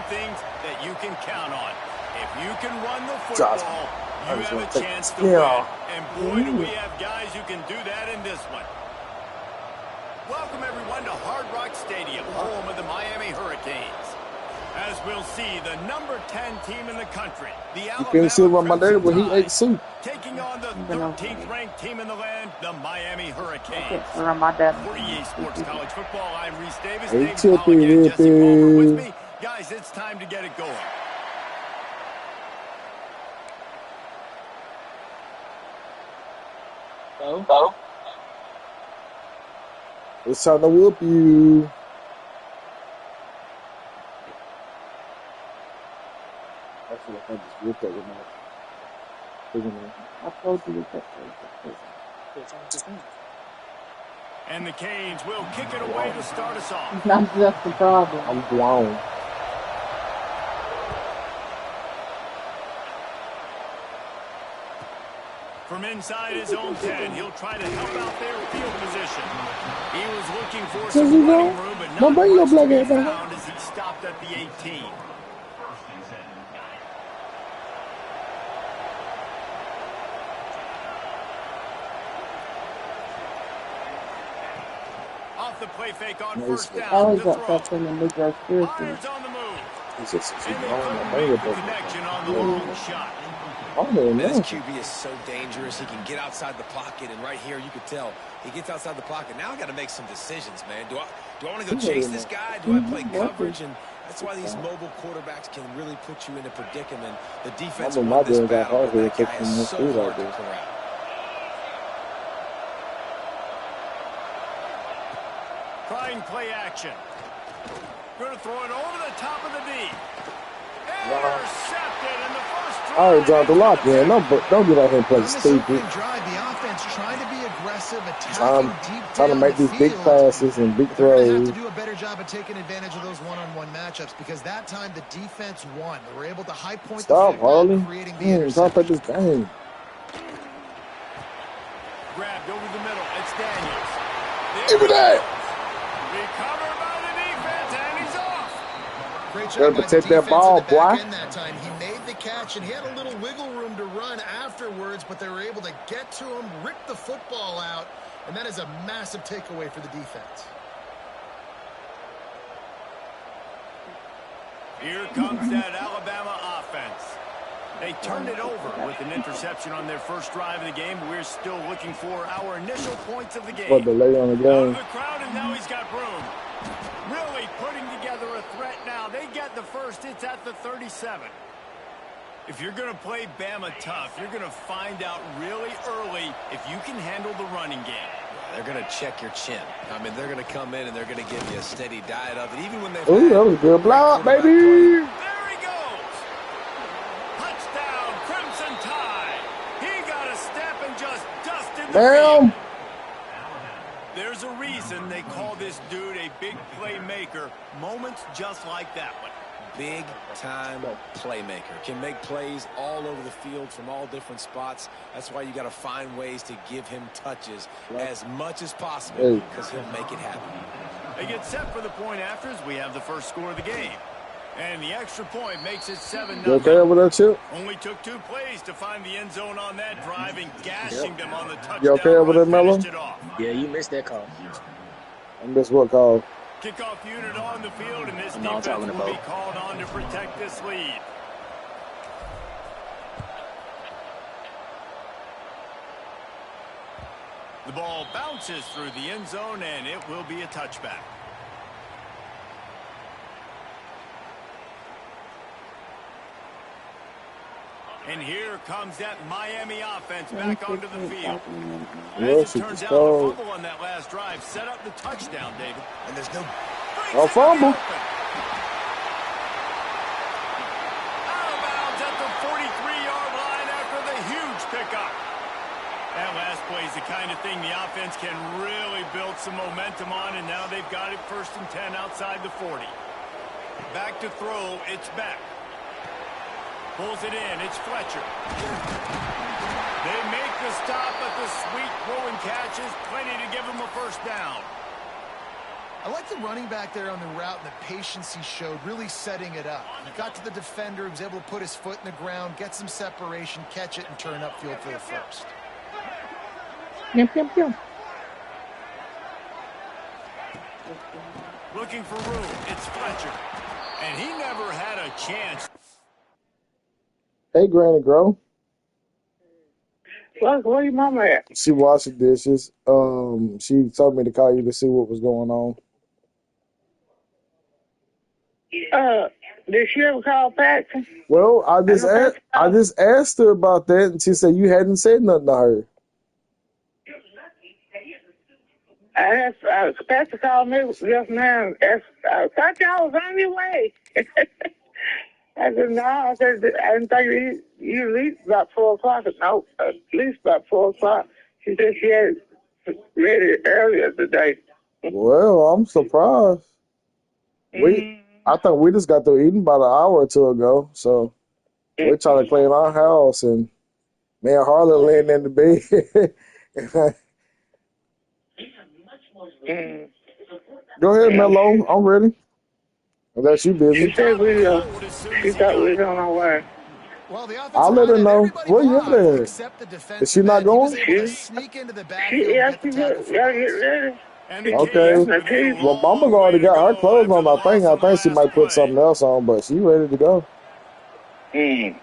things that you can count on. If you can run the football, you have a chance to win. And boy, do we have guys who can do that in this one. Welcome, everyone, to Hard Rock Stadium, home of the Miami Hurricanes. As we'll see, the number 10 team in the country, the Alabama Crimson Tide, taking on the 13th ranked team in the land, the Miami Hurricanes. For EA Sports College Football, I'm Reese Davis. Dave Pollock and Jesse Palmer with me. Guys, it's time to get it going. Hello? It's time to whoop you. I feel like I just whooped that with my. I told you that. And the Canes will kick it away to start us off. That's just the problem. I'm blown. From inside his own 10, he'll try to help out their field position. He was looking for some running room, but not much to be found as he stopped at the 18. Off the play fake on first down. I always got that in the Negro spiritual. Myers on the move. He's just And they couldn't make the connection on the long shot. This QB is so dangerous. He can get outside the pocket, and right here you could tell he gets outside the pocket. Now I got to make some decisions, man. Do I want to go chase this guy? Do I play coverage? And that's why these mobile quarterbacks can really put you in a predicament. The defense won this battle, but that guy is so hard to corral. Trying play action. Going to throw it over the top of the D. Intercepted in the first drive. I already dropped the lock in. Don't get out here and play stupid. Drive, the offense trying to be aggressive, attacking deep trying to make these big passes and big They're going to throws. have to do a better job of taking advantage of those one-on-one matchups because that time the defense won. They were able to high point Stop, the football, Harley. creating the Stop interception. at this game. Grabbed over the middle. It's Daniels. Give me that. Recovered by the defense, and he's off. Great Gotta job by the protect that defense ball, in the back boy. end that time. He made the catch, and he had a little wiggle room to run afterwards, but they were able to get to him, rip the football out, and that is a massive takeaway for the defense. Here comes that Alabama offense. They turned it over with an interception on their first drive of the game. We're still looking for our initial points of the game. What, delay on the Out of game? the crowd, and now he's got room. Really putting together a threat now. They get the first. It's at the 37. If you're going to play Bama tough, you're going to find out really early if you can handle the running game. They're going to check your chin. I mean, they're going to come in and they're going to give you a steady diet of it, even when they've Ooh, that was a good block, baby. There he goes. Touchdown, Crimson Tide. He got a step and just dusted the field. There's a reason they call this dude a big playmaker. Moments just like that one. Big-time playmaker. Can make plays all over the field from all different spots. That's why you got to find ways to give him touches as much as possible because he'll make it happen. They get set for the point after as we have the first score of the game. And the extra point makes it 7-0. You okay with that, Chip? Only took 2 plays to find the end zone on that drive and gashing them on the touchdown. You okay with that, Mello? Yeah, you missed that call. I missed what call? Kickoff unit on the field, and this defense will be called on to protect this lead. The ball bounces through the end zone, and it will be a touchback. And here comes that Miami offense back onto the field. As it turns out, the fumble on that last drive set up the touchdown, David. And there's no fumble. Out of bounds at the 43-yard line after the huge pickup. That last play is the kind of thing the offense can really build some momentum on, and now they've got it 1st and 10 outside the 40. Back to throw, it's Beck. Pulls it in, it's Fletcher. They make the stop, but the sweet throw and catch is plenty to give them a first down. I like the running back there on the route and the patience he showed, really setting it up. He got to the defender, he was able to put his foot in the ground, get some separation, catch it, and turn upfield for the first. Yum, yum, yum. Looking for room. It's Fletcher. And he never had a chance. Hey, Granny Grow. Look, where your mama at? She washing dishes. She told me to call you to see what was going on. Did she ever call Paxton? Well, I just asked her about that, and she said you hadn't said nothing to her. I asked, Paxton called me just now. I thought y'all was on your way. I said, no. I said, I didn't think you leave about 4 o'clock. No, at least about 4 o'clock. She said she had ready earlier today. Well, I'm surprised. I think we just got through eating about an hour or two ago, so we're trying to clean our house, and me and Harlan laying in the bed. Go ahead, Mello. I'm ready. Unless you busy. She said she thought we was on our way. Well, the I'll let her know. Where you there? Is she not going? Sneak into the Yeah, she gotta get ready. Okay. Well, Mama's already got her clothes on. I think she might put something else on, but she ready to go. I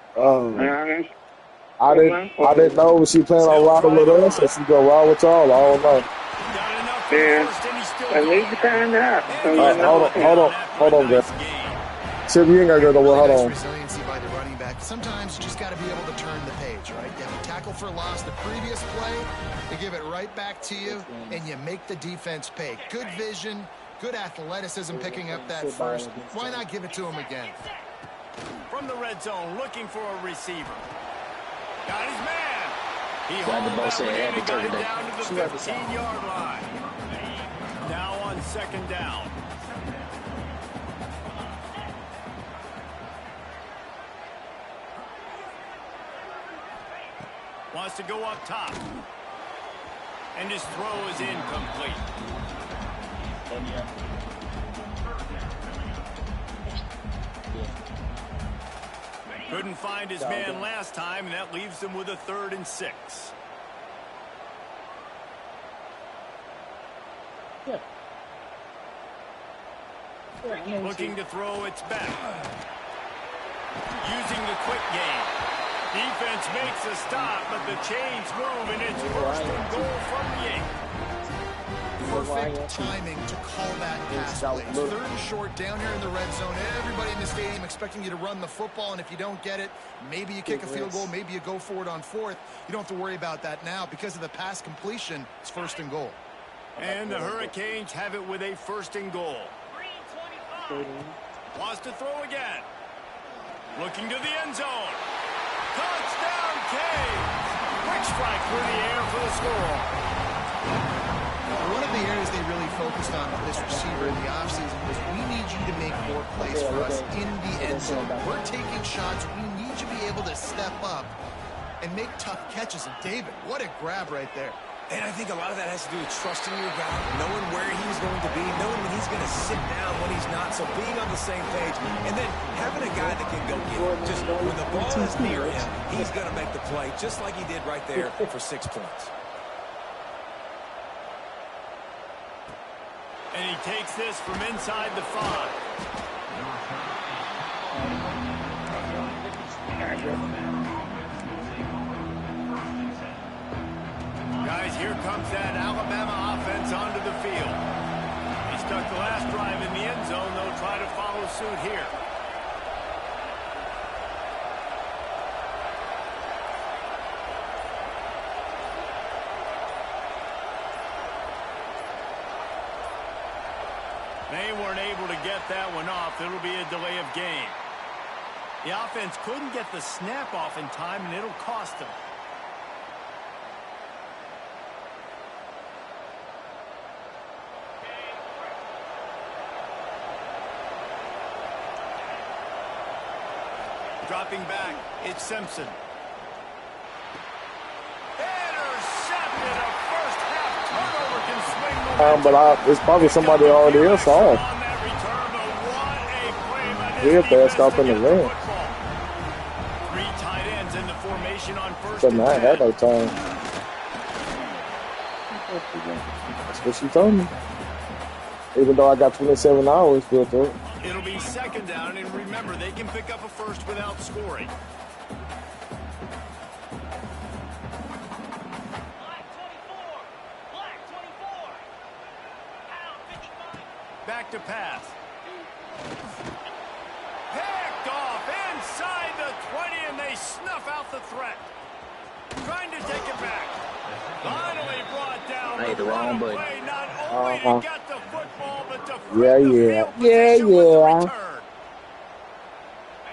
didn't know if she planned on riding with us or she go ride with y'all. I don't know. Yeah, I need to find out. Hold on, guys. Chip, you ain't gotta go nowhere. Hold on. Resiliency by the running back. Sometimes you just got to be able to turn the page, right? You have a tackle for loss the previous play, they give it right back to you, and you make the defense pay. Good vision, good athleticism picking up that first. Why not give it to him again? From the red zone, looking for a receiver. Got his man. He Glad the hauled boss that said one had in to and got turn it it down to She the had to say. 15-yard line. Now on second down. Wants to go up top. And his throw is incomplete. Couldn't find his man last time, and that leaves him with a 3rd and 6. Looking to throw, it's back. Using the quick game. Defense makes a stop, but the chains move, and it's 1st and goal from the 8. Perfect timing to call that pass play. 3rd and short down here in the red zone. Everybody in the stadium expecting you to run the football, and if you don't get it, maybe you kick a field goal, maybe you go for it on 4th. You don't have to worry about that now. Because of the pass completion, it's 1st and goal. And the Hurricanes have it with a 1st and goal. Wants to throw again. Looking to the end zone. Touchdown, Canes! Quick strike through the air for the score. One of the areas they really focused on with this receiver in the offseason was we need you to make more plays for us in the end zone. We're taking shots. We need you to be able to step up and make tough catches. And David, what a grab right there. And I think a lot of that has to do with trusting your guy, knowing where he's going to be, knowing when he's going to sit down, when he's not, so being on the same page, and then having a guy that can go get it. Just when the ball is near him, he's going to make the play, just like he did right there for 6 points. And he takes this from inside the 5. Guys, here comes that Alabama offense onto the field. He stuck the last drive in the end zone. They'll try to follow suit here. They weren't able to get that one off. It'll be a delay of game. The offense couldn't get the snap off in time, and it'll cost them. Dropping back, it's Simpson. Intercepted. A first half turnover can swing the But it's probably somebody already else off. He'll pass off in the rim. Three tight ends in the formation on first But and I 10. had no time. That's what she told me. Even though I got 27 hours built up. It'll be second down, and remember, they can pick up a first without scoring. Back to pass. Picked off inside the 20, and they snuff out the threat. Trying to take it back. Finally brought down. I hit the wrong button. Not only to get the football, but to Yeah.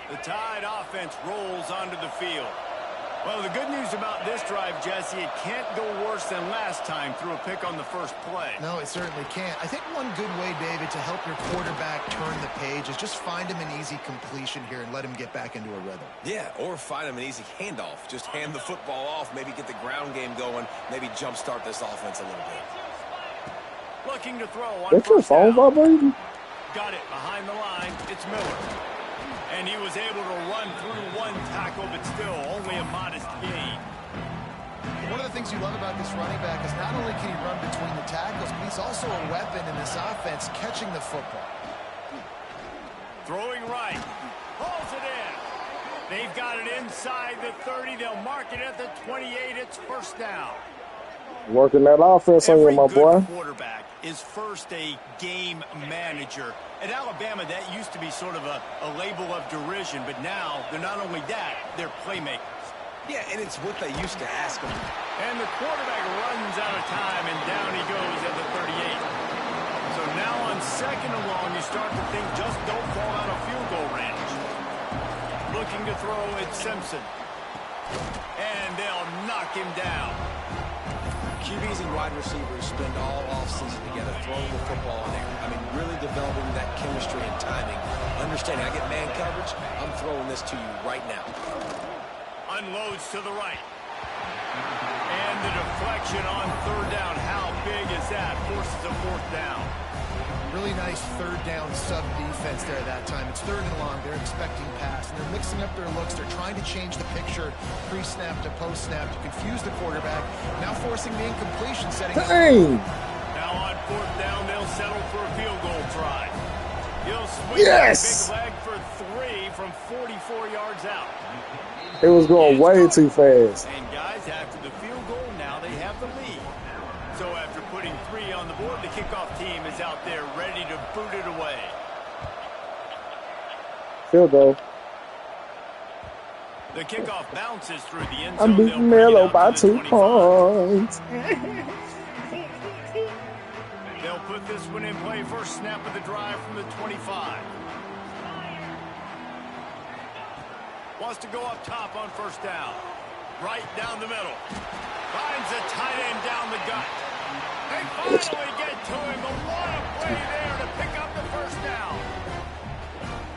The Tide offense rolls onto the field. Well, the good news about this drive, Jesse, it can't go worse than last time through a pick on the first play. No, it certainly can't. I think one good way, David, to help your quarterback turn the page is just find him an easy completion here and let him get back into a rhythm. Yeah, or find him an easy handoff. Just hand the football off, maybe get the ground game going, maybe jumpstart this offense a little bit. Looking to throw on That's your first phone down. vibrating? Got it behind the line. It's Miller. And he was able to run through one tackle, but still only a modest gain. One of the things you love about this running back is not only can he run between the tackles, but he's also a weapon in this offense, catching the football. Throwing right. Pulls it in. They've got it inside the 30. They'll mark it at the 28. It's first down. Working that offense on you, Every my good boy. quarterback is first a game manager. At Alabama, that used to be sort of a label of derision, but now they're not only that, they're playmakers. Yeah, and it's what they used to ask him. And the quarterback runs out of time, and down he goes at the 38. So now on second and long, you start to think just don't fall out of field goal range. Looking to throw, it's Simpson. And they'll knock him down. QBs and wide receivers spend all offseason together throwing the football in there. I mean, really developing that chemistry and timing. Understanding I get man coverage, I'm throwing this to you right now. Unloads to the right. And the deflection on third down. How big is that? Forces a fourth down. Really nice third down sub defense there that time. It's third and long. They're expecting pass, and they're mixing up their looks. They're trying to change the picture pre-snap to post-snap to confuse the quarterback. Now forcing the incompletion setting. Dang! Now on fourth down, they'll settle for a field goal try. He'll swing Yes! a big leg for 3 from 44 yards out. It was going way too fast. And guys, after the field goal, now they have the lead. So after putting 3 on the board, the kickoff team is out there ready to boot it away. Field goal. The kickoff bounces through the end zone. I'm beating Mello by 2 points. They'll put this one in play. First snap of the drive from the 25. Wants to go up top on first down. Right down the middle. Finds a tight end down the gut. They finally get to him, but what a play there to pick up the first down.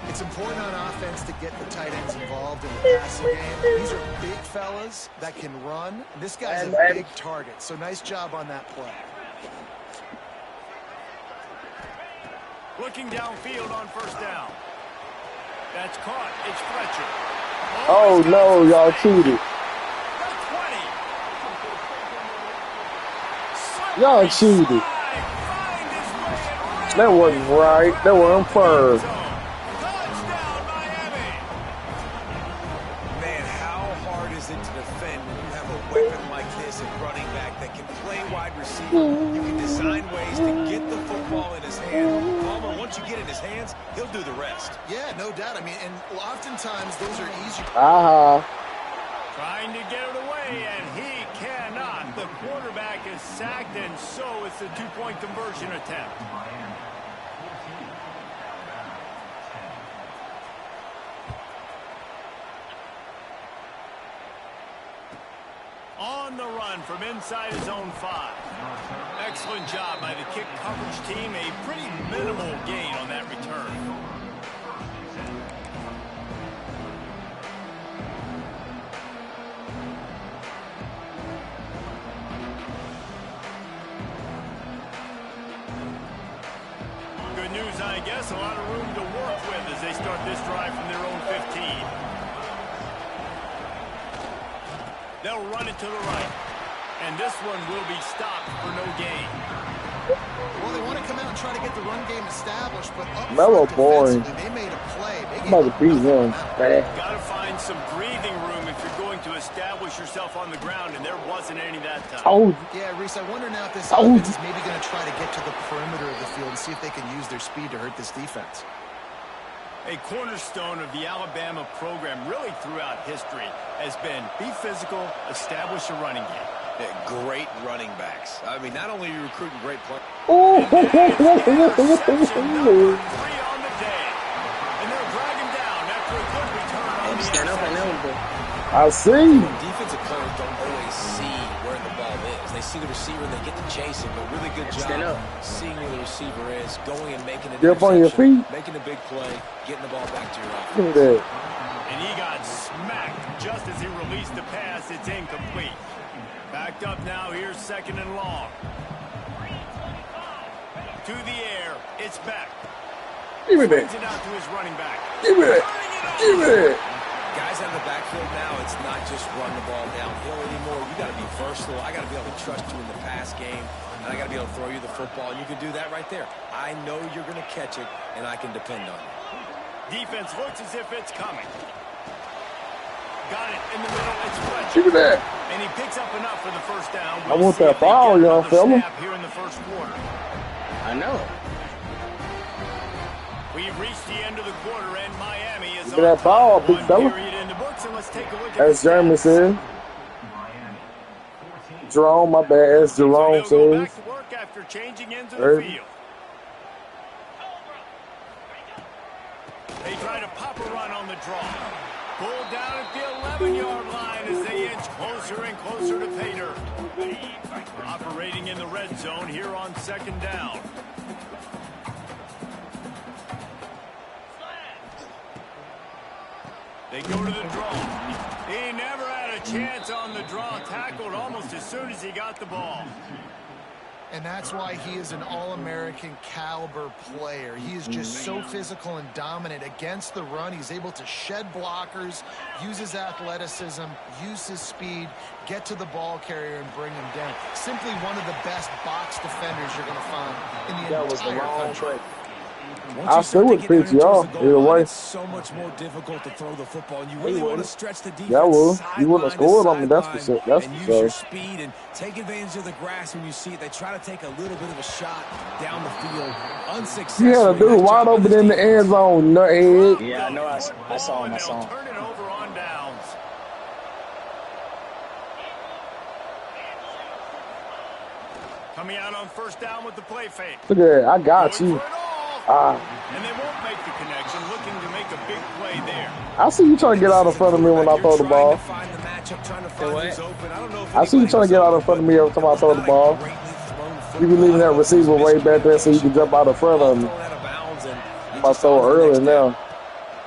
It's important on offense to get the tight ends involved in the passing game. These are big fellas that can run. This guy's a big target, so nice job on that play. Looking downfield on first down. That's caught. It's Fletcher. Oh, no, y'all cheated. Y'all cheated. That wasn't right. That wasn't fair. Man, how hard is it to defend when you have a weapon like this at running back that can play wide receiver? You can design ways to get the football in his hand. Palmer, once you get it in his hands, he'll do the rest. Yeah, no doubt. I mean, and oftentimes those are easy. Trying to get it away, and he cannot. The quarterback is sacked, and so it's a two-point conversion attempt. On the run from inside his own 5. Excellent job by the kick coverage team. A pretty minimal gain on that return. I guess, a lot of room to work with as they start this drive from their own 15. They'll run it to the right. And this one will be stopped for no gain. Well, they want to come out and try to get the run game established, but up Mello front boring. defensively, they made a play. I'm about to beat him. Got to find some breathing room if you're going to establish yourself on the ground, and there wasn't any that time. Oh. Yeah, Reese, I wonder now if this offense is maybe going to try to get to the perimeter of the field and see if they can use their speed to hurt this defense. A cornerstone of the Alabama program really throughout history has been be physical, establish a running game. Yeah, great running backs. I mean, not only are you recruiting great players. Oh. Interception number 3 on the day. And they'll drag him down after a good return on the outside. I see. Defensive players don't always see where the ball is. They see the receiver, they get to chase him. But really good job seeing where the receiver is, going and making an Get up on your feet. Making a big play, getting the ball back to your offense. Look at that. And he got smacked just as he released the pass. It's incomplete. Backed up now. Here's 2nd and long. To the air. It's back. Give me that. Brings it out to his running back. Give me that. Give me that. Guys out of the backfield now, it's not just run the ball downhill anymore. You got to be versatile. I got to be able to trust you in the pass game, and I got to be able to throw you the football. And you can do that right there. I know you're going to catch it, and I can depend on you. Defense looks as if it's coming. Got it in the middle. It's Fletcher. Give me that. And he picks up enough for the first down. I want that ball, young fella. Here in the first quarter. I know. We've reached the end of the quarter, and Miami is Give me that ball, big fella. in the books, and let's take a look at As Jeremy said. Jerome, my bad. As Jerome so they'll go says. back to work after changing into the field. They try to pop a run on the draw. Pulled down at the 11-yard line as they inch closer and closer to pay dirt. Operating in the red zone here on 2nd down. They go to the draw. He never had a chance on the draw. Tackled almost as soon as he got the ball. And that's why he is an All-American caliber player. He is just so physical and dominant against the run. He's able to shed blockers, use his athleticism, use his speed, get to the ball carrier and bring him down. Simply one of the best box defenders you're going to find in the entire country. I still would pitch y'all either way. It's so much more difficult to throw the football, and you really want to stretch the defense. Yeah, well, you wouldn't have scored on me. That's for sure. That's and for use sure. your speed and take advantage of the grass when you see it. They try to take a little bit of a shot down the field, unsuccessful. You had a dude wide open in the end zone, nuthead. Yeah, I know. I saw him. I saw him. Turn it over on downs. Coming out on 1st down with the play fake. Look at that. I got you. And they won't make the connection, looking to make a big play there. I see you trying to get out in front of me when I throw the ball. I see you trying to get out in front of me every time I throw the ball. You be leaving that receiver way back there so you can jump out in front of me. I throw it early now.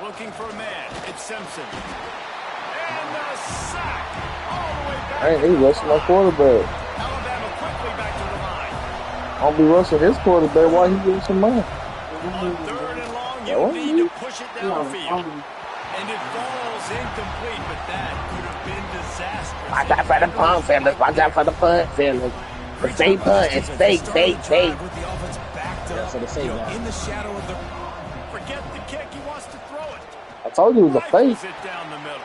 Looking for a man. It's Simpson. And a sack all the way back. I ain't rushing my quarterback. Alabama quickly back to the line. I'll be rushing his quarterback while he rushing mine. On 3rd and long, you need to push it downfield. And it falls incomplete, but that could have been disastrous. Watch out for the punt, fellas. Watch out for the punt, fellas. The fake punt. It's fake. Yeah, so the fake guy. In the shadow of the... Forget the kick. He wants to throw it. I told you it was a fake. Rifles it down the middle.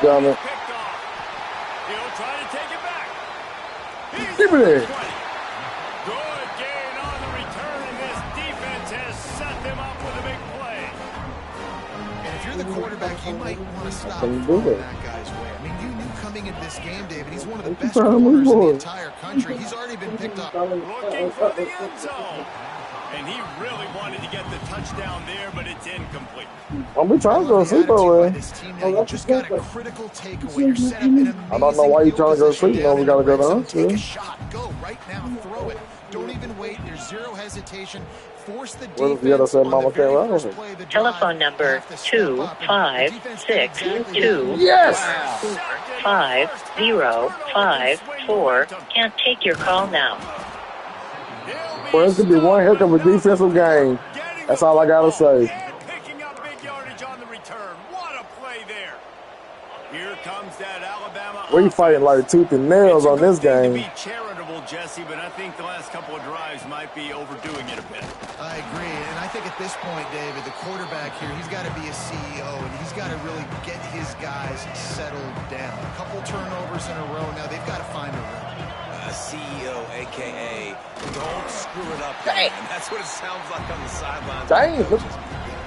Damn it. Picked off. He'll try to take it back. Give me that. Good gain on the return, and this defense has set them up with a big play. And if you're the quarterback, you might want to stop Can you do throwing that? that guy's way. I mean, you knew coming into this game, David, he's one of the What you best trying to move corners in the on? entire country. He's already been picked up. Looking for the end zone. And he really wanted to get the touchdown there, but it's incomplete. I'll be trying to go to sleep over there. You just got a critical takeaway. You're set up in an I don't know why you trying to go to sleep. No, we gotta go to the Take a hospital. shot. Go right now. Throw it. Don't even wait. There's zero hesitation. Force the What if the other defense said on Mama the very can't run first with it? play of the drive. Telephone number Have to step up, and the defense did exactly 25622 that. Yes! 5054. Can't take your call now. Well, it's gonna be one heck of a defensive game. Getting That's all I gotta say. And picking up big yardage on the return. What a play there. Here comes that Alabama We fighting like tooth and nails on this game. To be charitable, Jesse, but I think the last couple of drives might be overdoing it a bit. I agree, and I think at this point, David, the quarterback here, he's got to be a CEO, and he's got to really get his guys settled down. A couple turnovers in a row now. They've got to find a rhythm. CEO, a.k.a. don't screw it up, man. That's what it sounds like on the sidelines. Dang. You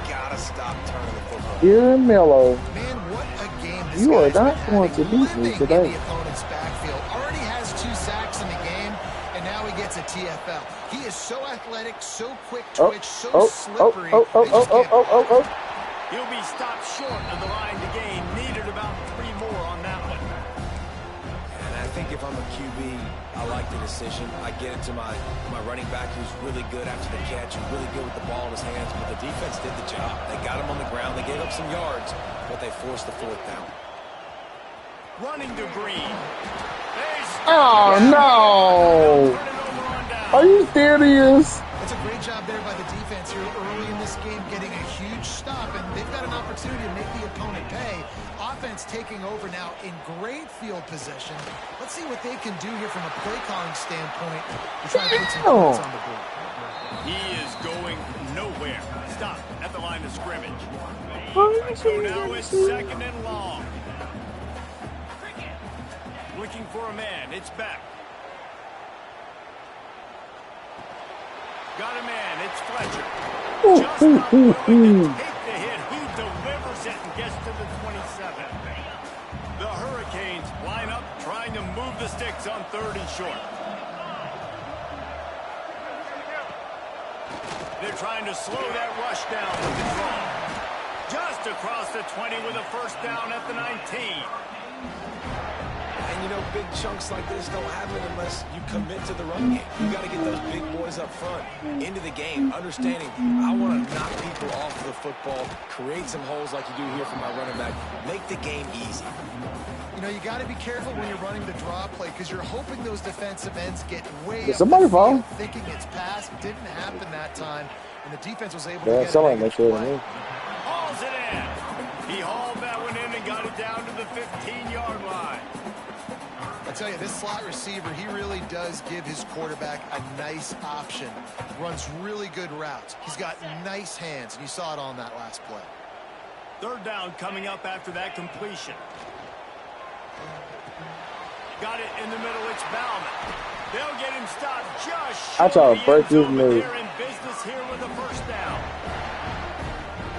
gotta stop turning the football. You're Mello. Man, what a game this You are guy's not going to beat me today. in the opponent's backfield. Already has 2 sacks in the game, and now he gets a TFL. He is so athletic, so quick twitch, so slippery. He'll be stopped short of the line to gain. Needed about 3 more on that one. And I think if I'm a QB, I like the decision. I get it to my running back who's really good after the catch and really good with the ball in his hands, but the defense did the job. They got him on the ground. They gave up some yards, but they forced the 4th down. Running to Green. Oh, no. Are you serious? It's a great job there by the defense here early in this game, getting a huge stop, and they've got an opportunity to make the opponent pay. Offense taking over now in great field position. Let's see what they can do here from a play calling standpoint to try to put some points on the board. He is going nowhere. Stop at the line of scrimmage. So now it's 2nd and long. Looking for a man. It's back. Got a man. It's Fletcher. Just not willing to take the hit. Who delivers it and gets to the 27. The Hurricanes line up trying to move the sticks on 3rd and short. They're trying to slow that rush down with the draw. Just across the 20 with a 1st down at the 19. And, you know, big chunks like this don't happen unless you commit to the run game. You got to get those big boys up front into the game, understanding I want to knock people off the football, create some holes like you do here for my running back, make the game easy. You know, you got to be careful when you're running the draw play because you're hoping those defensive ends get way Did up somebody the field, fall? thinking it's passed. Didn't happen that time, and the defense was able to Yeah, get someone it. make sure to me. Hauls it in. He hauled that one in and got it down to the 15-yard line. I tell you, this slot receiver, he really does give his quarterback a nice option. Runs really good routes. He's got nice hands, and you saw it on that last play. 3rd down coming up after that completion. Got it in the middle. It's Bauman. They'll get him stopped just I try to break his his move. They're in business here with a 1st down.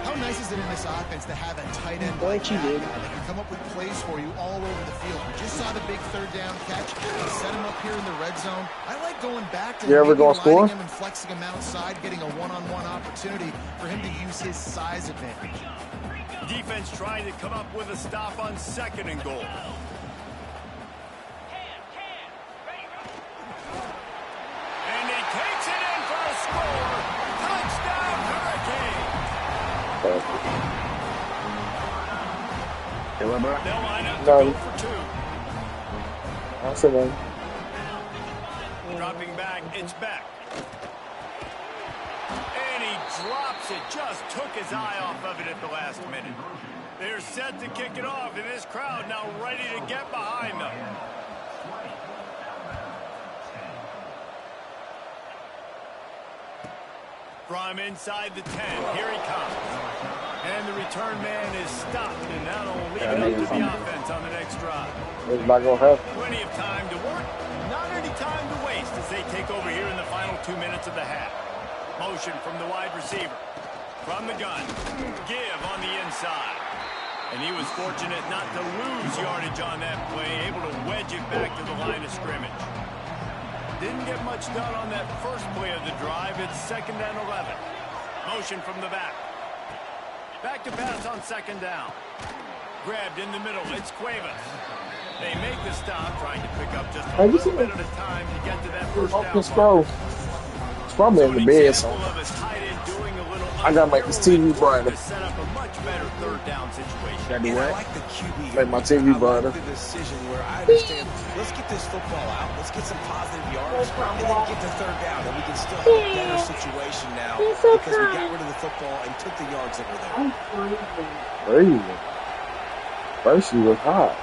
How nice is it in this offense to have a tight end like that that can come up with plays for you all over the field? We just saw the big 3rd down catch. They set him up here in the red zone. I like going back to him and flexing him outside, getting a one-on-one opportunity for him to use his size advantage. Defense trying to come up with a stop on 2nd and goal. And he takes it in for a score. Touchdown, Hurricane. They'll line up to go for 2. That's it, man. Dropping back, it's back. And he drops it. Just took his eye off of it at the last minute. They're set to kick it off, and this crowd now ready to get behind them. From inside the 10, here he comes. And the return man is stopped, and that'll leave it up to the offense on the next drive. It's not going to happen. Plenty of time to work, not any time to waste as they take over here in the final 2 minutes of the half. Motion from the wide receiver. From the gun. Give on the inside. And he was fortunate not to lose yardage on that play, able to wedge it back to the line of scrimmage. Didn't get much done on that first play of the drive. It's 2nd and 11. Motion from the back. Back to pass on 2nd down. Grabbed in the middle. It's Cuevas. They make the stop, trying to pick up just a little bit at a time to get to that first down. Probably in the bed, so I gotta make this TV brighter. Gotta do what? Make my TV brighter. The decision where I understand, let's get this football out, let's get some positive yards, and then get to third down, and we can still have a better situation now because we got rid of the football and took the yards that were there. Crazy. First, she was hot.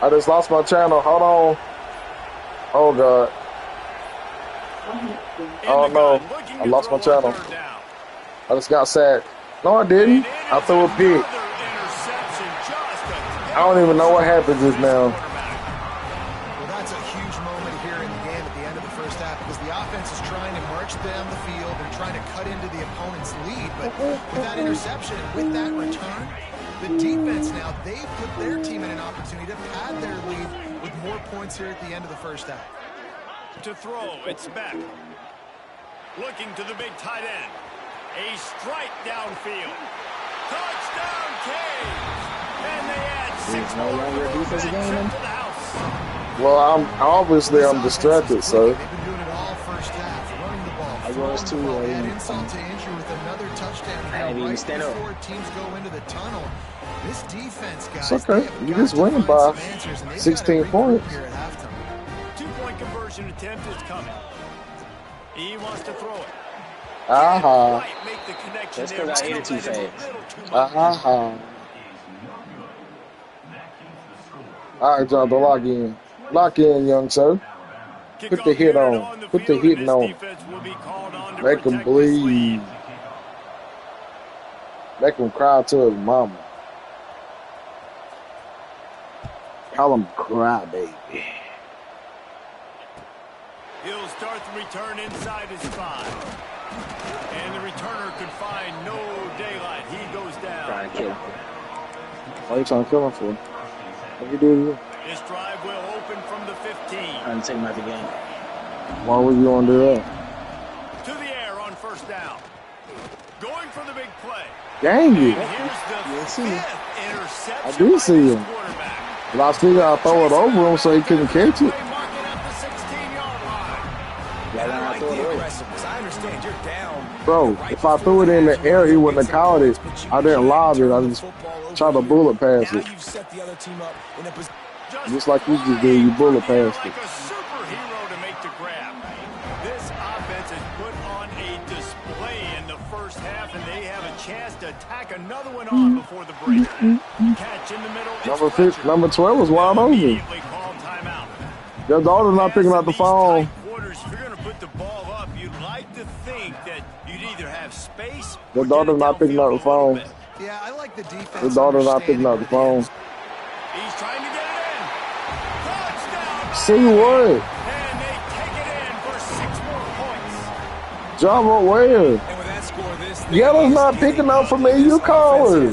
I just lost my channel. Hold on. Oh, God. Oh, no. I lost my channel. I just got sacked. No, I didn't. I threw a pick. I don't even know what happened just now. Well, that's a huge moment here in the game at the end of the first half because the offense is trying to march down the field and trying to cut into the opponent's lead. But with that interception, with that return, the defense now, they put their team in an opportunity to pad their lead with more points here at the end of the first half. To throw, it's back. Looking to the big tight end. A strike downfield. Touchdown, Canes! And they add 6 no longer a defensive game. Well, I'm distracted, so. They've been doing it all first half, running the ball. I was too. Add insult to injury with another touchdown. I didn't even stand up. Before teams go into the tunnel. This defense, guys, It's okay. You just win by 16 points. 2-point conversion attempt is coming. He wants to throw it. Aha. That's because I ate it too fast. Aha. All right, y'all, lock in. Lock in, young sir. Put the hit on. Put the hitting on. Make him bleed. Make him cry to his mama. Call him cry, baby. He'll start the return inside his 5. And the returner could find no daylight. He goes down. Trying to kill him. Why are you trying to kill him for? What you do to you? This drive will open from the 15. Trying to take him out the game. Why would you want to do that? To the air on first down. Going for the big play. Dang it. Here's the 5th interception. I do see him. Last figure I throw it over him so he couldn't catch it. Bro, if I threw it in the air, he wouldn't have caught it. I didn't lob it. I just tried to bullet pass it. Just like you just did, you bullet passed it. This offense has put on a display in the first half, and they have a chance to tack another one on before the break. Catch in the middle. Number 12 was wide open. Your daughter's not picking up the phone. Your daughter's not picking up the phone. Yeah, I like the defense. Your daughter's not picking up the phone. He's trying to get it in. Touchdown. See what? And they take it in for 6 more points. Java where? And with that score, this Yellow's not picking up for me. You call her.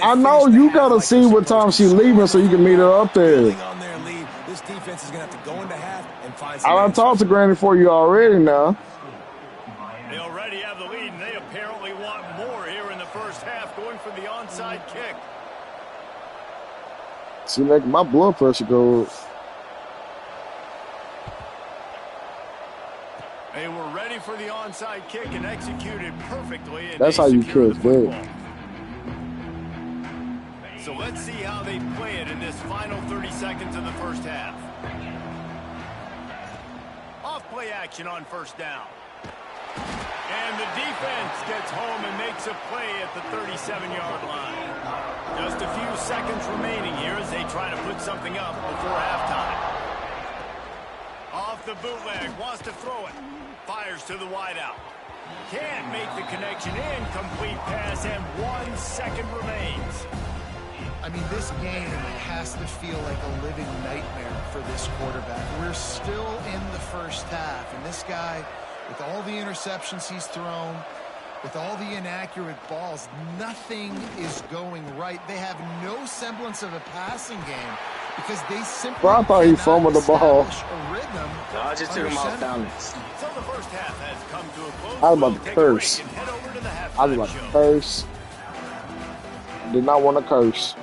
I know you gotta see what time she's leaving so you can meet her up there. This defense is gonna have to go into half and find I done talked to Granny for you already now. They already have the lead, and they apparently want more here in the first half, going for the onside kick. She making my blood pressure go up. They were ready for the onside kick and executed perfectly. And that's how you kick, big. So let's see how they play it in this final 30 seconds of the first half. Off-play action on first down. And the defense gets home and makes a play at the 37-yard line. Just a few seconds remaining here as they try to put something up before halftime. Off the bootleg, wants to throw it. Fires to the wideout. Can't make the connection. Incomplete pass, and 1 second remains. I mean, this game has to feel like a living nightmare for this quarterback. We're still in the first half, and this guy, with all the interceptions he's thrown, with all the inaccurate balls, nothing is going right. They have no semblance of a passing game because they simply Bro, I thought he fumbled the ball. No, I just took him off balance. So the first half has come to a close. I was about to curse. I was about to curse. Did not want to curse.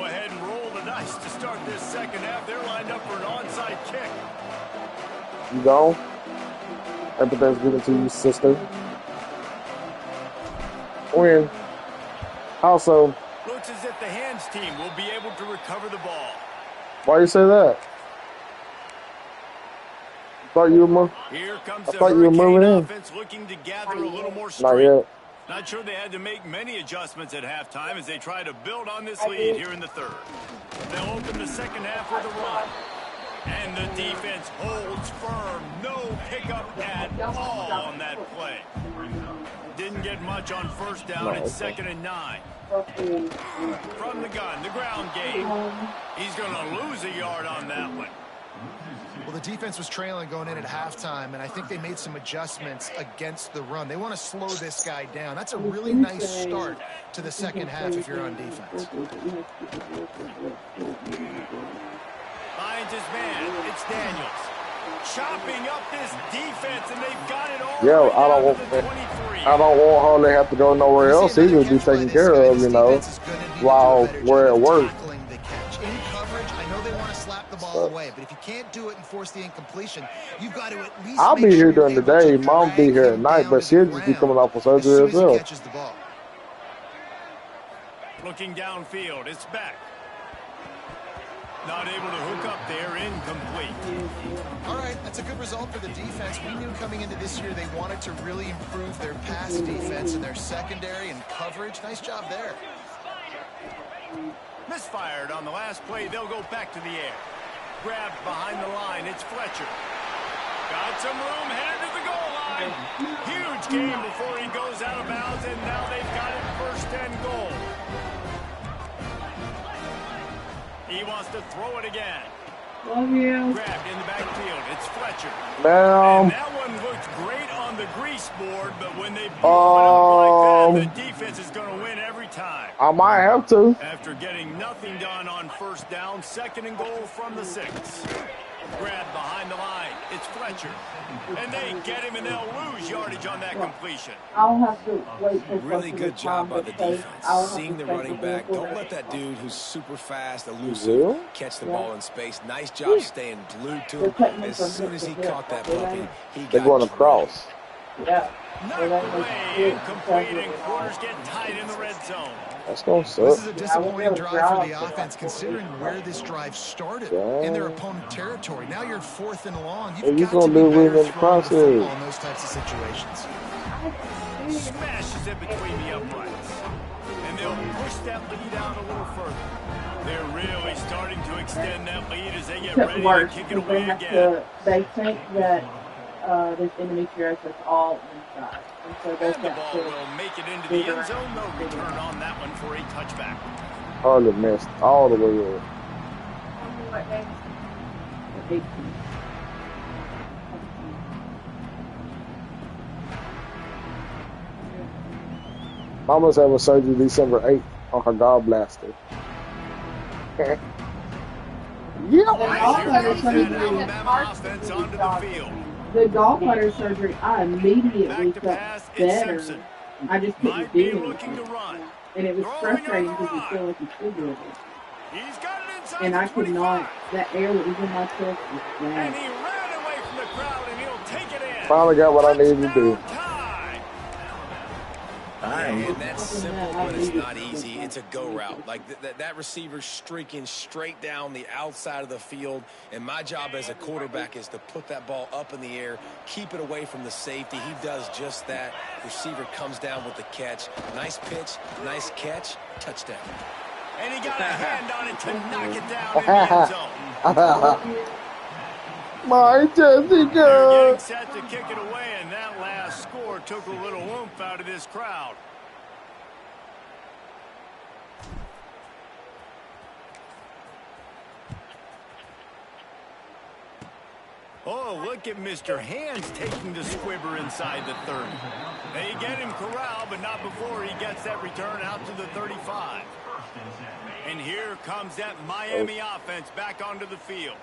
go ahead and roll the dice to start this second half. They're lined up for an onside kick. You go. Everything's given to you, sister. Win. Also, Looks as if the hands team will be able to recover the ball. why you say that? I thought you were Here comes the Hurricane offense looking to gather a little more strength. Not yet. Not sure they had to make many adjustments at halftime as they try to build on this lead here in the third. They'll open the second half with a run. And the defense holds firm. No pickup at all on that play. Didn't get much on first down. It's 2nd and 9. From the gun, the ground game. He's going to lose a yard on that one. Well, the defense was trailing going in at halftime, and I think they made some adjustments against the run. They want to slow this guy down. That's a really nice start to the second half if you're on defense. Finds his man. It's Daniels. Chopping up this defense, and they've got it all. Yeah, I don't want hardly have to go nowhere else. He will be taken care of, you know, while we're at work. In coverage, I know they want to slap the ball away, but if you can't do it and force the incompletion, you've got to at least. I'll be here during the day. Mom be here at night, but she'll just be coming off of surgery as well. Looking downfield, it's back. Not able to hook up there, incomplete. All right, that's a good result for the defense. We knew coming into this year they wanted to really improve their pass defense and their secondary and coverage. Nice job there. Misfired on the last play. They'll go back to the air. Grabbed behind the line. It's Fletcher. Got some room, headed to the goal line. Huge game before he goes out of bounds, and now they've got it 1st and goal. He wants to throw it again. Love you. Grabbed in the backfield. It's Fletcher. Now, and that one looked great on the grease board, but when they blow it up like that, the defense is going to win every time. I might have to. After getting nothing done on first down, 2nd and goal from the 6. Grabbed behind the line. It's Fletcher. And they get him, and they'll lose yardage on that completion. I'll have to wait for really good job by the defense. Seeing the running back. Don't let that dude who's super fast, elusive, catch the ball in space. Nice job staying glued to him. As soon as he caught that puppy, he got They're going across. Yeah. Knocked away, incomplete, and quarters get tight in the red zone. That's going to suck. This is a disappointing drive for the offense, considering where this drive started in their opponent territory. Now you're 4th and long. You've got to be better throwing the football in those types of situations. Smashes it between the uprights. And they'll push that lead out a little further. They're really starting to extend that lead as they get ready to kick it away again. They think that this enemy fears us all inside. And so And the ball will make it into the end zone. No return on that one for a touchback. Hardly missed all the way in. Mama's having surgery December 8th on her gallbladder. The gallbladder surgery, I immediately felt better. I just couldn't do anything. And it was frustrating because you feel like you should do it. And I could not, that air that was in my chest was bad. Finally got what I needed to do. And that's simple, but it's not easy. It's a go route. Like that receiver's streaking straight down the outside of the field, and my job as a quarterback is to put that ball up in the air, keep it away from the safety. He does just that. Receiver comes down with the catch. Nice pitch, nice catch, touchdown. And he got a hand on it to knock it down in the end zone. My Jessica! They're getting set to kick it away, and that last score took a little oomph out of this crowd. Oh, look at Mr. Hands taking the squibber inside the 30. They get him corralled, but not before he gets that return out to the 35. And here comes that Miami offense back onto the field.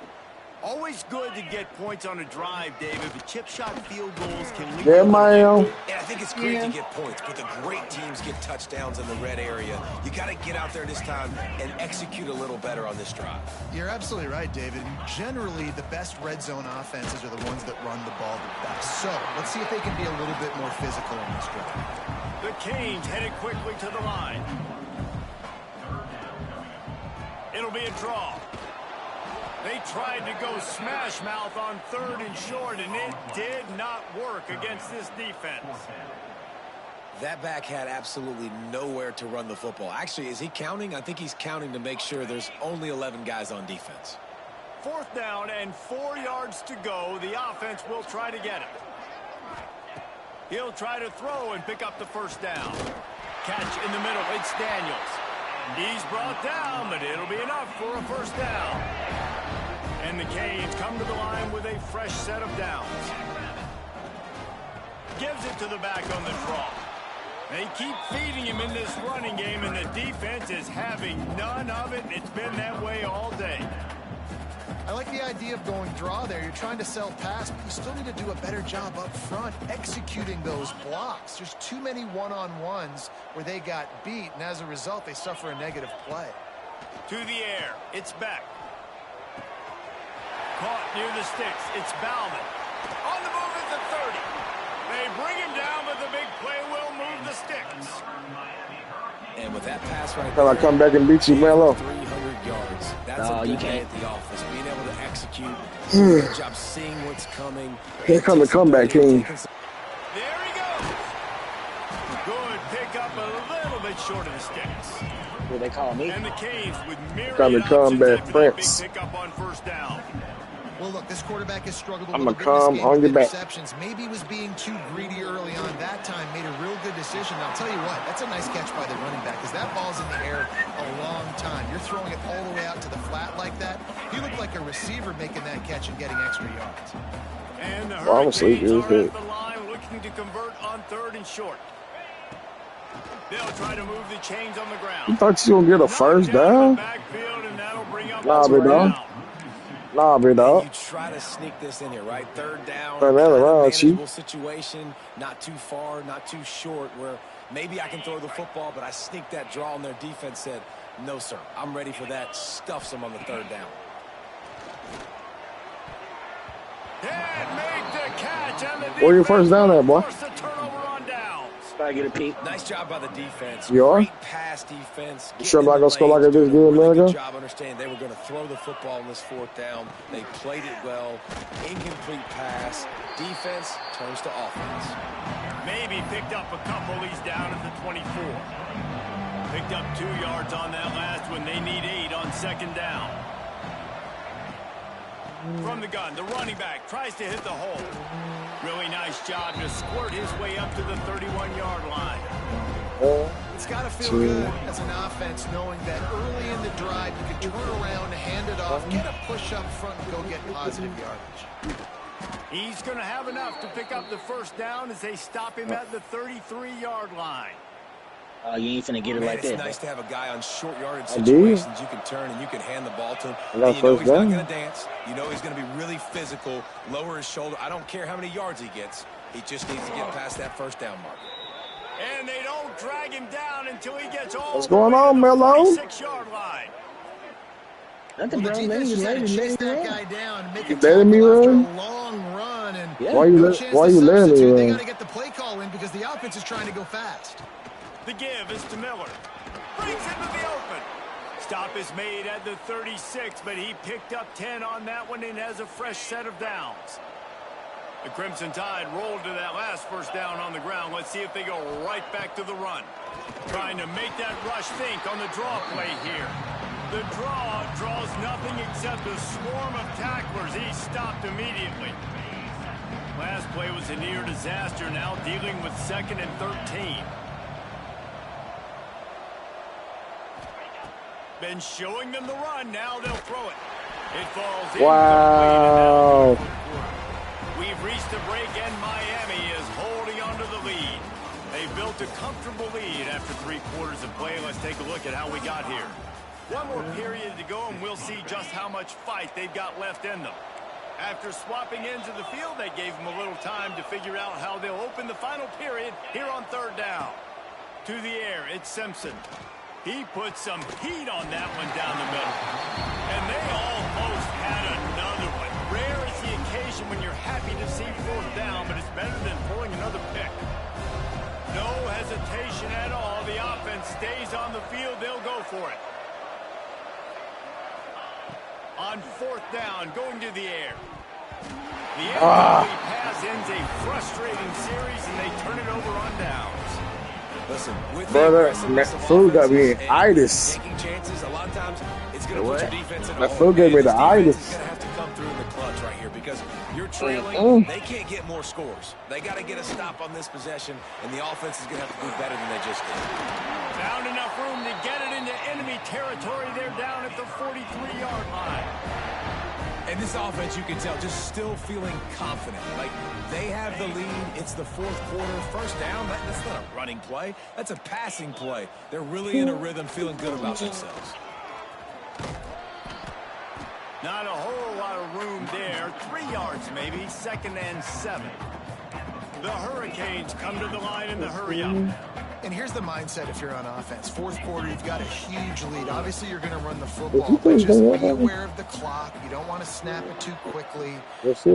Always good to get points on a drive, David, but chip shot field goals can lead. Yeah, man. Yeah, I think it's great to get points, but the great teams get touchdowns in the red area. You got to get out there this time and execute a little better on this drive. You're absolutely right, David. Generally, the best red zone offenses are the ones that run the ball the best. So let's see if they can be a little bit more physical on this drive. The Canes headed quickly to the line. It'll be a draw. They tried to go smash mouth on 3rd and short, and it did not work against this defense. That back had absolutely nowhere to run the football. Actually, is he counting? I think he's counting to make sure there's only 11 guys on defense. 4th down and 4 yards to go. The offense will try to get it. He'll try to throw and pick up the 1st down. Catch in the middle. It's Daniels. He's brought down, but it'll be enough for a 1st down. And the Canes come to the line with a fresh set of downs. Gives it to the back on the draw. They keep feeding him in this running game, and the defense is having none of it. It's been that way all day. I like the idea of going draw there. You're trying to sell pass, but you still need to do a better job up front executing those blocks. There's too many one-on-ones where they got beat, and as a result, they suffer a negative play. To the air. It's Beck. Caught near the sticks. It's Bauman. On the move at the 30. They bring him down, but the big play will move the sticks. And with that pass right Can I come back and beat you, Mello? 300 yards. That's a good day at the office. Being able to execute. Good job seeing what's coming. Here come the comeback king. There he goes. Good pickup, a little bit short of the sticks. What they call me? And the Canes with myriad comeback options prince. big pickup on 1st down. Well, look, this quarterback has struggled a I'm little gonna bit come on your back. interceptions. Maybe he was being too greedy early on. That time made a real good decision. I'll tell you what, that's a nice catch by the running back because that ball's in the air a long time. You're throwing it all the way out to the flat like that. He looked like a receiver making that catch and getting extra yards. And the Hurricanes are at the line looking to convert on 3rd and short. They'll try to move the chains on the ground. You thought you were going to get a 1st down? Nah, big dog. Nah, big dog. You try to sneak this in here, right? 3rd down. Turn that around, manageable situation, not too far, not too short, where maybe I can throw the football, but I sneak that draw, and their defense said, no, sir, I'm ready for that. Stuffs them on the 3rd down. And make the catch. Where your 1st down at, boy? I get a peek. Nice job by the defense. You are? Great pass defense. You sure I'm not going to score like I just did a minute ago? Good job understanding they were going to throw the football on this 4th down. They played it well. Incomplete pass. Defense turns to offense. Maybe picked up a couple. He's down at the 24. Picked up 2 yards on that last one. They need 8 on 2nd down. From the gun, the running back tries to hit the hole. Really nice job to squirt his way up to the 31-yard line. It's got to feel good as an offense knowing that early in the drive you can turn around, hand it off, get a push up front, and go get positive yardage. He's going to have enough to pick up the 1st down as they stop him at the 33-yard line. You ain't finna get it like that. It's nice to have a guy on short yardage situations you can turn and you can hand the ball to him. And you know he's not going to dance. You know he's going to be really physical, lower his shoulder. I don't care how many yards he gets. He just needs to get past that 1st down mark. And they don't drag him down until he gets all What's going on, Mello? 46-yard line. Nothing, Well, bro. the defense just had to chase that Let guy down and make You a letting me tackle after run? a long run. And Why you no let chance me to substitute. They run? got to get the play call in because the offense is trying to go fast. The give is to Miller. Brings into the open. Stop is made at the 36, but he picked up 10 on that one and has a fresh set of downs. The Crimson Tide rolled to that last 1st down on the ground. Let's see if they go right back to the run. Trying to make that rush think on the draw play here. The draw draws nothing except a swarm of tacklers. He stopped immediately. Last play was a near disaster, now dealing with 2nd and 13. Been showing them the run. Now they'll throw it. It falls in. Wow. We've reached the break, and Miami is holding on to the lead. They built a comfortable lead after 3 quarters of play. Let's take a look at how we got here. One more period to go, and we'll see just how much fight they've got left in them. After swapping into the field, they gave them a little time to figure out how they'll open the final period here on third down. To the air, it's Simpson. He put some heat on that one down the middle. And they almost had another one. Rare is the occasion when you're happy to see fourth down, but it's better than pulling another pick. No hesitation at all. The offense stays on the field. They'll go for it. On fourth down, going to the air. The incomplete pass ends a frustrating series, and they turn it over on downs. Listen, with brother, that food got me itis. Taking chances, a lot of times it's going to put your defense in a that food gave me the itis. It's going to have to come through in the clutch right here because you're trailing. They can't get more scores. They got to get a stop on this possession, and the offense is going to have to do better than they just did. Found enough room to get it into enemy territory. They're down at the 43-yard line. And this offense, you can tell, just still feeling confident. Like, they have the lead. It's the fourth quarter. First down, that's not a running play. That's a passing play. They're really in a rhythm, feeling good about themselves. Not a whole lot of room there. 3 yards maybe. 2nd and 7. The Hurricanes come to the line in the hurry up. And here's the mindset if you're on offense. Fourth quarter, you've got a huge lead. Obviously, you're going to run the football, but just be aware of the clock. You don't want to snap it too quickly.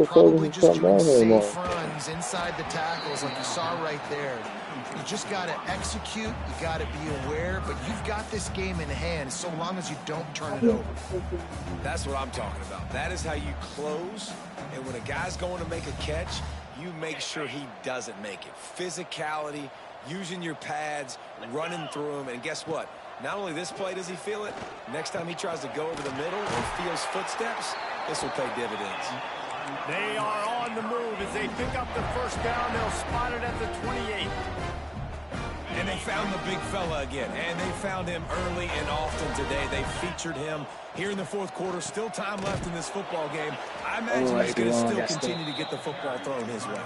Probably just doing safe runs inside the tackles like you saw right there. You just got to execute. You got to be aware, but you've got this game in hand so long as you don't turn it over. That's what I'm talking about. That is how you close. And when a guy's going to make a catch, you make sure he doesn't make it. Physicality, using your pads, running through them, and guess what? Not only this play does he feel it, next time he tries to go over the middle or feels footsteps, this will pay dividends. They are on the move as they pick up the first down. They'll spot it at the 28. And they found the big fella again, and they found him early and often today. They featured him here in the fourth quarter. Still time left in this football game. I imagine he's going to still continue to get the football thrown his way.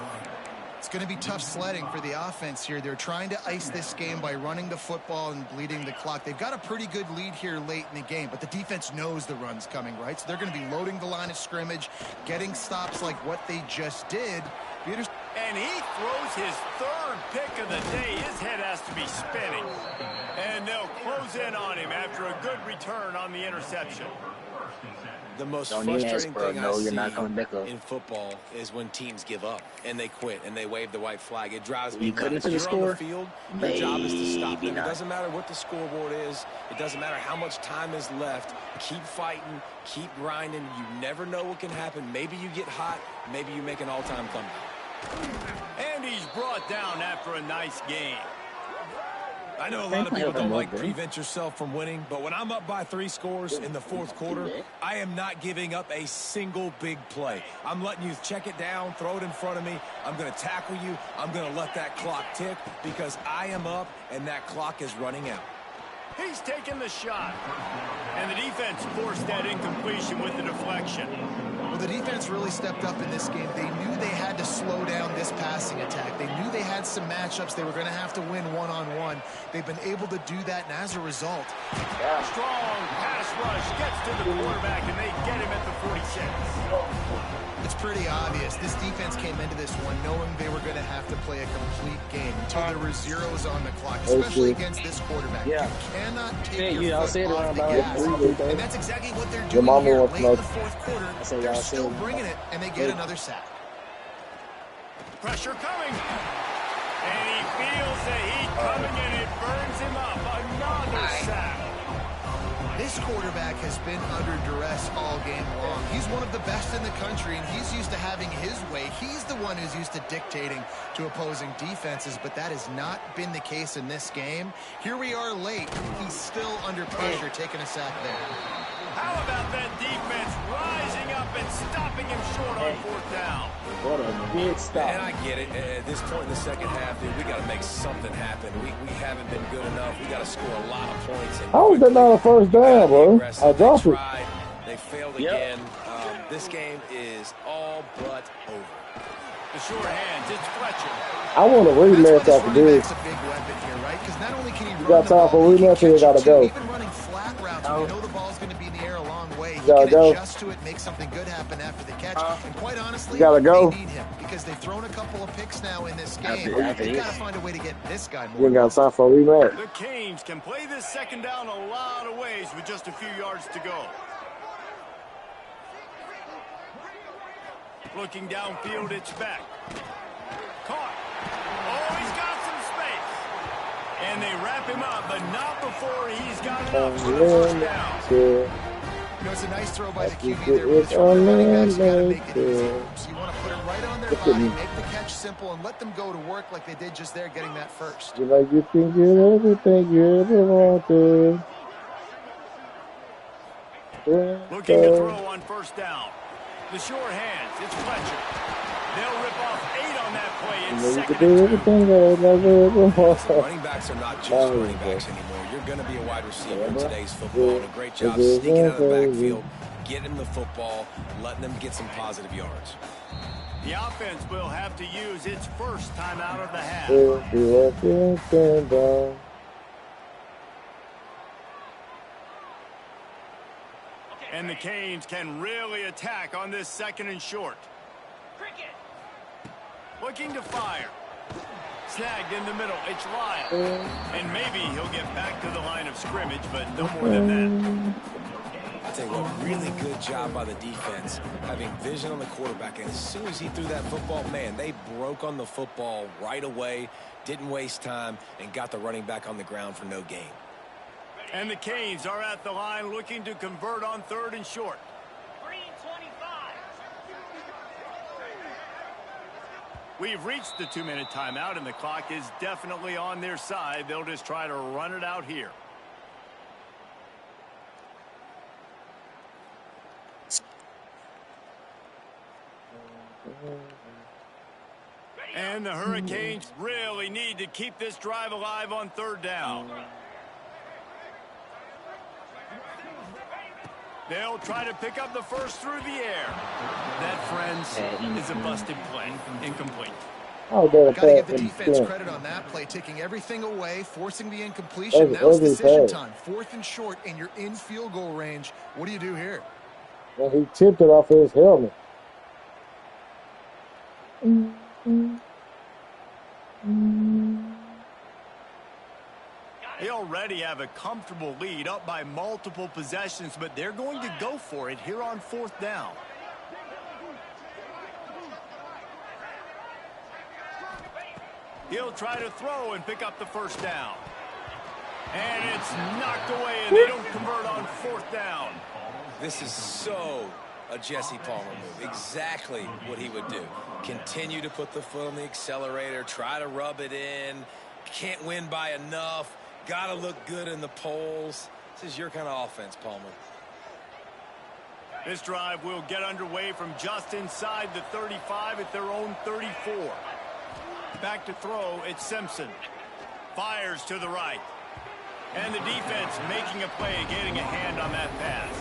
It's going to be tough sledding for the offense here. They're trying to ice this game by running the football and bleeding the clock. They've got a pretty good lead here late in the game, but the defense knows the run's coming, right? So they're going to be loading the line of scrimmage, getting stops like what they just did. And he throws his third pick of the day. His head has to be spinning. And they'll close in on him after a good return on the interception. The most frustrating thing I see in football is when teams give up and they quit and they wave the white flag. It drives me nuts. If you're on the field, your job is to stop them. It doesn't matter what the scoreboard is. It doesn't matter how much time is left. Keep fighting. Keep grinding. You never know what can happen. Maybe you get hot. Maybe you make an all-time comeback. And he's brought down after a nice game. I know a lot of people don't like prevent yourself from winning, but when I'm up by 3 scores in the fourth quarter, I am not giving up a single big play. I'm letting you check it down, throw it in front of me. I'm going to tackle you. I'm going to let that clock tick because I am up and that clock is running out. He's taking the shot. And the defense forced that incompletion with the deflection. Well, the defense really stepped up in this game. They knew they had to slow down this passing attack. They knew they had some matchups they were going to have to win one-on-one. They've been able to do that, and as a result. Strong pass rush gets to the quarterback, and they get him at the 46. It's pretty obvious. This defense came into this one knowing they were going to have to play a complete game until there were zeros on the clock, especially against this quarterback. You cannot take your foot off the gas. And that's exactly what they're doing here late in the fourth quarter. They're still bringing it, and they get another sack. Pressure coming. And he feels the heat coming, and it burns him up. Another sack. This quarterback has been under duress all game long. He's one of the best in the country, and he's used to having his way. He's the one who's used to dictating to opposing defenses, but that has not been the case in this game. Here we are late. He's still under pressure, taking a sack there. How about that defense rising up and stopping him short on fourth down? What a big stop. And I get it. At this point in the second half, dude, we got to make something happen. We haven't been good enough. We got to score a lot of points. How was that not a first down, bro? I dropped it. They failed again. This game is all but over. The short hands, it's Fletcher. I want a rematch after this. That's a big weapon here, right? Because not only can he got time for a rematch, or you got to go? Even running flat routes too. You know the ball's going to be in the air a long way. He can adjust to it, make something good happen after the catch. And quite honestly, they need him because they've thrown a couple of picks now in this game. You've got to find a way to get this guy more. You got time for a rematch. The Canes can play this second down a lot of ways with just a few yards to go. Looking downfield, it's back. Caught. Oh, he's got some space. And they wrap him up, but not before he's got enough for the first down. You know, it's a nice throw by the QB there, but it's for the running backs, you got to make it easy. So you want to put it right on their body, make the catch simple, and let them go to work like they did just there, getting that first. You like you can get everything you ever wanted. Looking to throw on first down. The sure hands, it's Fletcher. They'll rip off 8 on that play in second and 2. Running backs are not just running backs anymore. You're going to be a wide receiver in today's football. And a great job sneaking out of the backfield, getting them the football, letting them get some positive yards. The offense will have to use its first time out of the half. And the Canes can really attack on this second and short. Looking to fire. Snagged in the middle. It's Lyle. And maybe he'll get back to the line of scrimmage, but no more than that. I'll tell you what, really good job by the defense, having vision on the quarterback. And as soon as he threw that football, man, they broke on the football right away, didn't waste time, and got the running back on the ground for no gain. And the Canes are at the line looking to convert on third and short. We've reached the 2-minute timeout, and the clock is definitely on their side. They'll just try to run it out here. And the Hurricanes really need to keep this drive alive on third down. They'll try to pick up the first through the air. That, friends, is a busted play. Incomplete. Got to give the defense credit on that play, taking everything away, forcing the incompletion. Now it's decision time. 4th and short, and you're in field goal range. What do you do here? Well, he tipped it off of his helmet. They already have a comfortable lead, up by multiple possessions, but they're going to go for it here on 4th down. He'll try to throw and pick up the first down. And it's knocked away, and they don't convert on 4th down. This is so a Jesse Palmer move. Exactly what he would do. Continue to put the foot on the accelerator, try to rub it in. Can't win by enough. Got to look good in the polls. This is your kind of offense, Palmer. This drive will get underway from just inside the 35 at their own 34. Back to throw, it's Simpson. Fires to the right. And the defense making a play, getting a hand on that pass.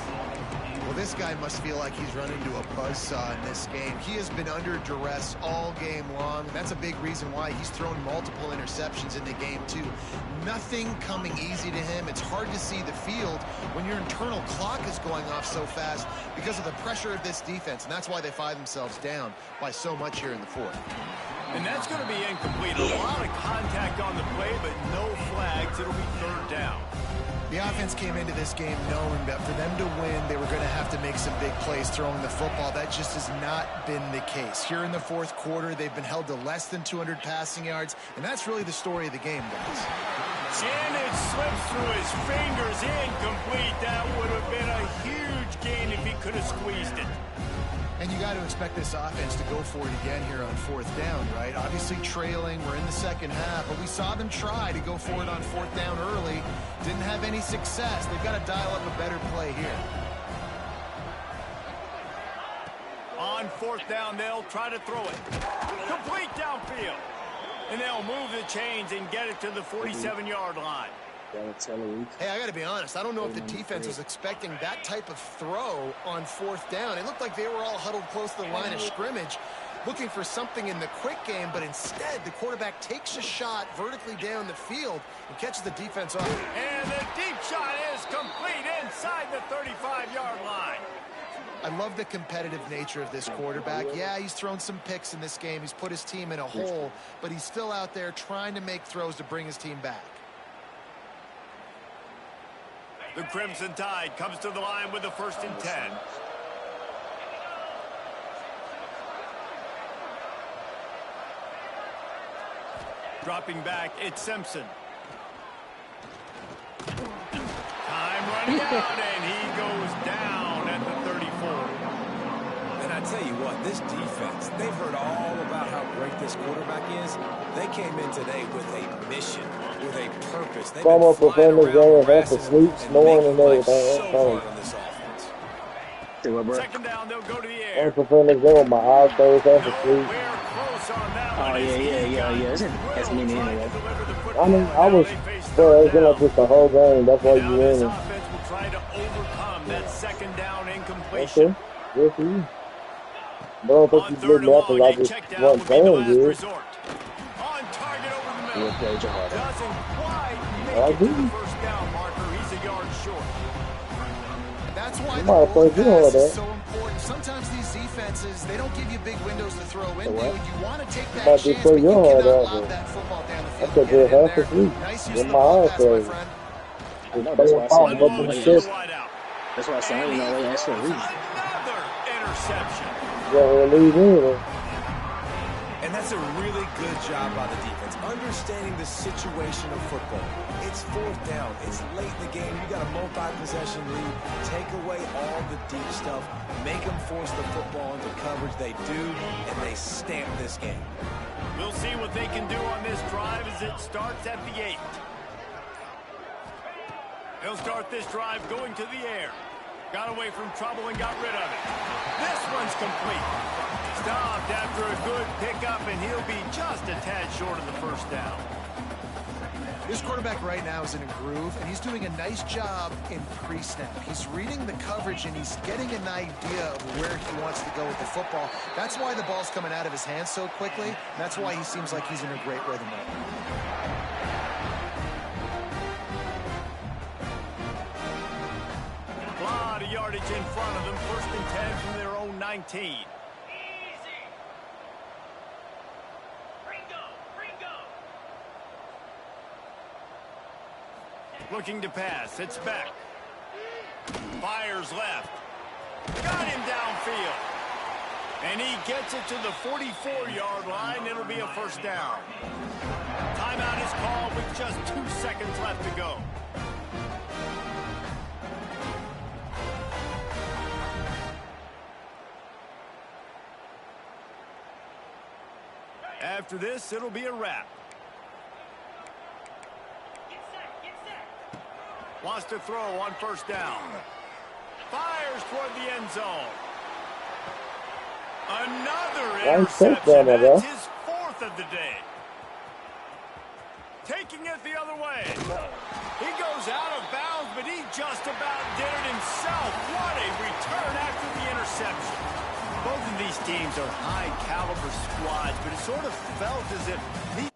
Well, this guy must feel like he's run into a buzzsaw in this game. He has been under duress all game long. That's a big reason why he's thrown multiple interceptions in the game, too. Nothing coming easy to him. It's hard to see the field when your internal clock is going off so fast because of the pressure of this defense, and that's why they find themselves down by so much here in the 4th. And that's going to be incomplete. A lot of contact on the play, but no flags. It'll be 3rd down. The offense came into this game knowing that for them to win, they were going to have to make some big plays throwing the football. That just has not been the case. Here in the 4th quarter, they've been held to less than 200 passing yards, and that's really the story of the game, guys. And it slips through his fingers, incomplete. That would have been a huge gain if he could have squeezed it. And you got to expect this offense to go for it again here on 4th down, right? Obviously trailing, we're in the second half, but we saw them try to go for it on 4th down early. Didn't have any success. They've got to dial up a better play here. On 4th down, they'll try to throw it. Complete downfield. And they'll move the chains and get it to the 47-yard line. Hey, I got to be honest. I don't know if the defense was expecting that type of throw on 4th down. It looked like they were all huddled close to the line of scrimmage. looking for something in the quick game, but instead the quarterback takes a shot vertically down the field and catches the defense off. And the deep shot is complete inside the 35-yard line. I love the competitive nature of this quarterback. Yeah, he's thrown some picks in this game. He's put his team in a hole, but he's still out there trying to make throws to bring his team back. The Crimson Tide comes to the line with the 1st and 10. Dropping back, it's Simpson. Time running out, and he goes down at the 34. And I tell you what, this defense, they've heard all about how great this quarterback is. They came in today with a mission, with a purpose. They've been flying around, harassing sleep, snoring, and everything. so hard on this offense. Second down, they'll go to the air. I'm preparing to go with my eyes closed half asleep. Nowhere close on that Oh, one. yeah. That's me anyway. I mean, I was, bro, it's been like this the whole game. That's why Now you this win. offense will try to overcome that second down Okay, incompletion. good for you. Bro, I On think you third did and me after long, I a just check down wasn't would be the playing last good. resort. On target over the middle. Doesn't quite make I it to do. the first down marker. He's a yard short. That's why You the might have roll played you on pass that. is so important. Sometimes these defenses, they don't give you big windows to throw into. what? You want to take that Might be chance, pretty but you young on cannot that, lob but that football down the I field. could Get do it in half there. asleep. Nice use With of the my ball eyes pass, my closed. friend. I know, that's why I said I'm I looking didn't at know this. you. Wide out. That's why I said I And didn't know he you asked for a throws reason. another interception. Yeah, leave in. And that's a really good job by the defense, understanding the situation of football. It's 4th down. It's late in the game. You got a multi-possession lead. Take away all the deep stuff. Make them force the football into coverage. They do, and they stamp this game. We'll see what they can do on this drive as it starts at the 8. They'll start this drive going to the air. Got away from trouble and got rid of it. This one's complete. Stopped after a good pickup, and he'll be just a tad short of the first down. This quarterback right now is in a groove, and he's doing a nice job in pre-snap. He's reading the coverage, and he's getting an idea of where he wants to go with the football. That's why the ball's coming out of his hands so quickly, and that's why he seems like he's in a great rhythm right now. A lot of yardage in front of them. 1st and 10 from their own 19. Looking to pass. It's back. Fires left. Got him downfield. And he gets it to the 44-yard line. It'll be a first down. Timeout is called with just 2 seconds left to go. After this, it'll be a wrap. Wants to throw on 1st down. Fires toward the end zone. Another interception. That's his 4th of the day. Taking it the other way. He goes out of bounds, but he just about did it himself. What a return after the interception. Both of these teams are high-caliber squads, but it sort of felt as if